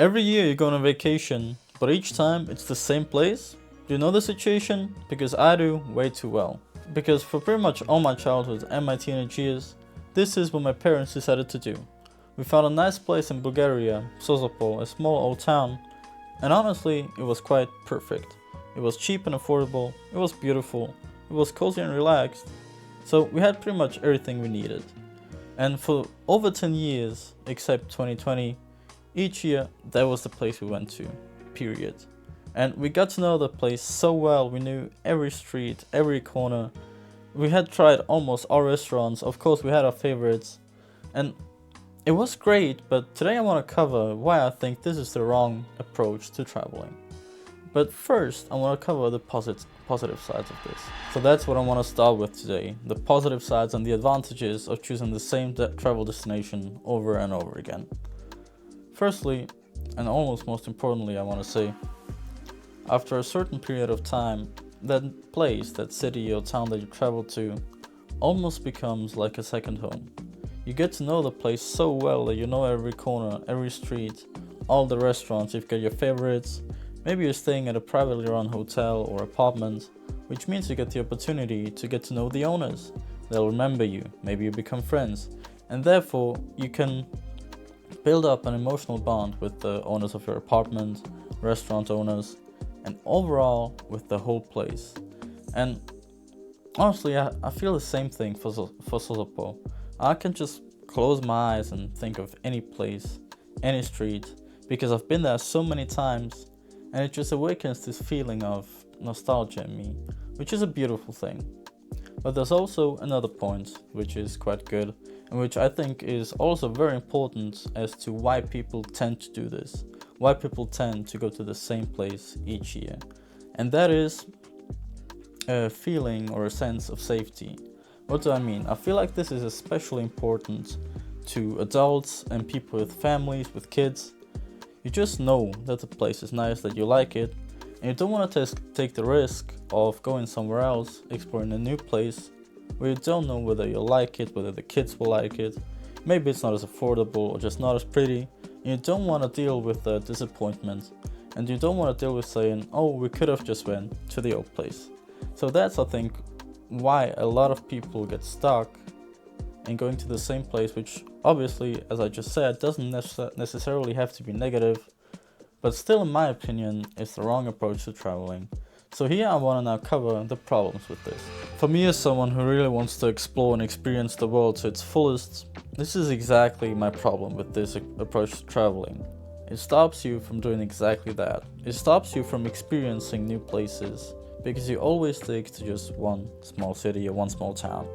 Every year you go on a vacation, but each time it's the same place? Do you know the situation? Because I do way too well. Because for pretty much all my childhood and my teenage years, this is what my parents decided to do. We found a nice place in Bulgaria, Sozopol, a small old town, and honestly, it was quite perfect. It was cheap and affordable, it was beautiful, it was cozy and relaxed, so we had pretty much everything we needed. And for over 10 years, except 2020, each year that was the place we went to, period. And we got to know the place so well, we knew every street, every corner. We had tried almost all restaurants, of course we had our favorites, and it was great, but today I want to cover why I think this is the wrong approach to traveling. But first, I want to cover the positive sides of this. So that's what I want to start with today, the positive sides and the advantages of choosing the same travel destination over and over again. Firstly, and almost most importantly, I want to say, after a certain period of time, that place, that city or town that you travel to almost becomes like a second home. You get to know the place so well that you know every corner, every street, all the restaurants, you've got your favorites. Maybe you're staying at a privately run hotel or apartment, which means you get the opportunity to get to know the owners. They'll remember you, maybe you become friends, and therefore you can build up an emotional bond with the owners of your apartment, restaurant owners, and overall with the whole place. And honestly, I feel the same thing for Sozopol. I can just close my eyes and think of any place, any street, because I've been there so many times, and it just awakens this feeling of nostalgia in me, which is a beautiful thing. But there's also another point, which is quite good, and which I think is also very important as to why people tend to do this, why people tend to go to the same place each year. And that is a feeling or a sense of safety. What do I mean? I feel like this is especially important to adults and people with families, with kids. You just know that the place is nice, that you like it, and you don't want to take the risk of going somewhere else, exploring a new place, where you don't know whether you'll like it, whether the kids will like it. Maybe it's not as affordable or just not as pretty, and you don't want to deal with the disappointment, and you don't want to deal with saying, oh, we could have just went to the old place. So that's, I think, why a lot of people get stuck in going to the same place, which obviously, as I just said, doesn't necessarily have to be negative, but still, in my opinion, is the wrong approach to traveling. So here I want to now cover the problems with this. For me, as someone who really wants to explore and experience the world to its fullest, this is exactly my problem with this approach to traveling. It stops you from doing exactly that. It stops you from experiencing new places, because you always stick to just one small city or one small town.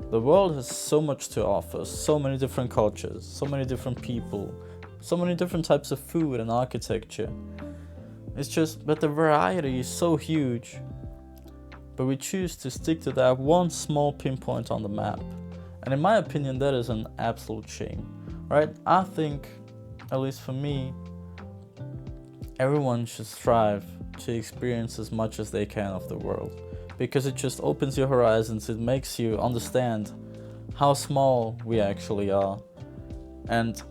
The world has so much to offer, so many different cultures, so many different people, so many different types of food and architecture. It's just that the variety is so huge, but we choose to stick to that one small pinpoint on the map. And in my opinion, that is an absolute shame, right? I think, at least for me, everyone should strive to experience as much as they can of the world, because it just opens your horizons, it makes you understand how small we actually are, and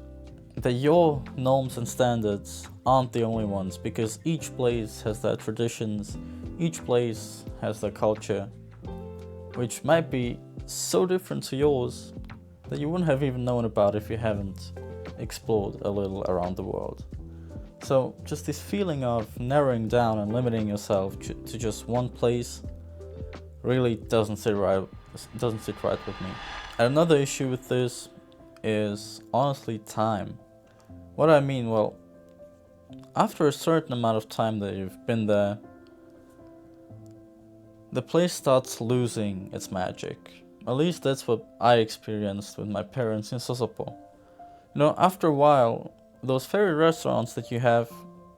that your norms and standards aren't the only ones, because each place has their traditions, each place has their culture, which might be so different to yours that you wouldn't have even known about if you haven't explored a little around the world. So just this feeling of narrowing down and limiting yourself to just one place really doesn't sit right with me. And another issue with this is honestly time. What I mean, well, after a certain amount of time that you've been there, the place starts losing its magic. At least that's what I experienced with my parents in Sozopol. After a while, those favorite restaurants that you have,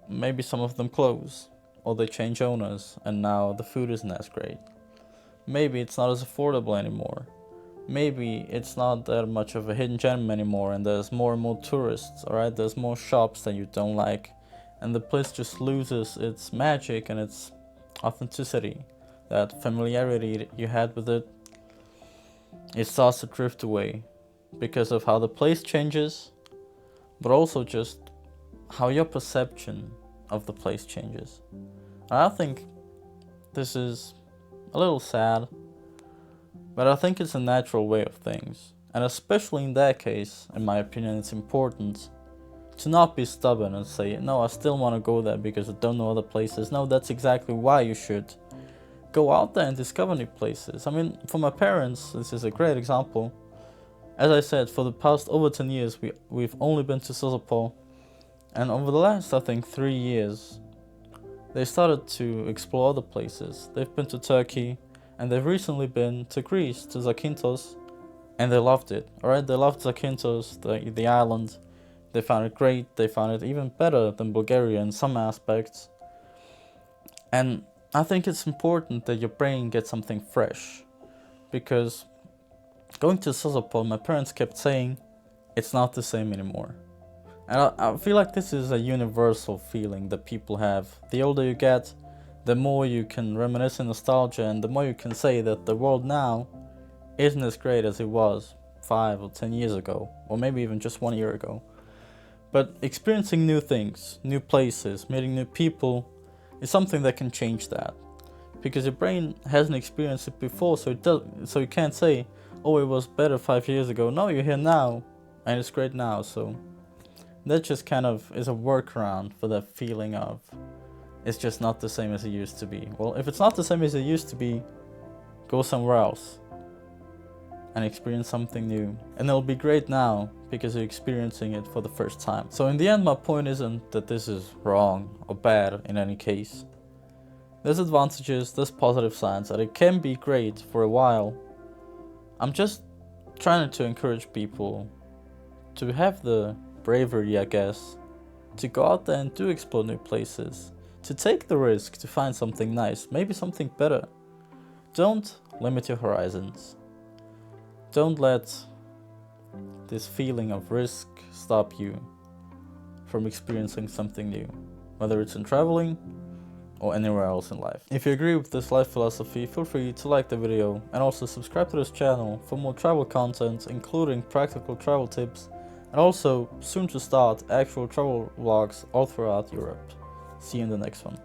maybe some of them close, or they change owners, and now the food isn't as great. Maybe it's not as affordable anymore. Maybe it's not that much of a hidden gem anymore, and there's more and more tourists, alright? There's more shops that you don't like, and the place just loses its magic and its authenticity. That familiarity that you had with it, it starts to drift away because of how the place changes, but also just how your perception of the place changes. And I think this is a little sad, but I think it's a natural way of things. And especially in that case, in my opinion, it's important to not be stubborn and say, no, I still want to go there because I don't know other places. No, that's exactly why you should go out there and discover new places. I mean, for my parents, this is a great example. As I said, for the past over 10 years, we've only been to Sozopol. And over the last, I think, 3 years, they started to explore other places. They've been to Turkey, and they've recently been to Greece, to Zakynthos, and they loved it. Alright, they loved Zakynthos, the island. They found it great. They found it even better than Bulgaria in some aspects. And I think it's important that your brain gets something fresh. Because going to Sozopol, my parents kept saying, it's not the same anymore. And I feel like this is a universal feeling that people have. The older you get, the more you can reminisce in nostalgia, and the more you can say that the world now isn't as great as it was 5 or 10 years ago, or maybe even just 1 year ago. But experiencing new things, new places, meeting new people is something that can change that. Because your brain hasn't experienced it before, so you can't say, oh, it was better 5 years ago. No, you're here now, and it's great now. So that just kind of is a workaround for that feeling of it's just not the same as it used to be. Well, if it's not the same as it used to be, go somewhere else and experience something new. And it'll be great now because you're experiencing it for the first time. So in the end, my point isn't that this is wrong or bad in any case. There's advantages, there's positive signs, and it can be great for a while. I'm just trying to encourage people to have the bravery, I guess, to go out there and do explore new places, to take the risk to find something nice, maybe something better. Don't limit your horizons. Don't let this feeling of risk stop you from experiencing something new, whether it's in traveling or anywhere else in life. If you agree with this life philosophy, feel free to like the video and also subscribe to this channel for more travel content, including practical travel tips, and also soon to start actual travel vlogs all throughout Europe. See you in the next one.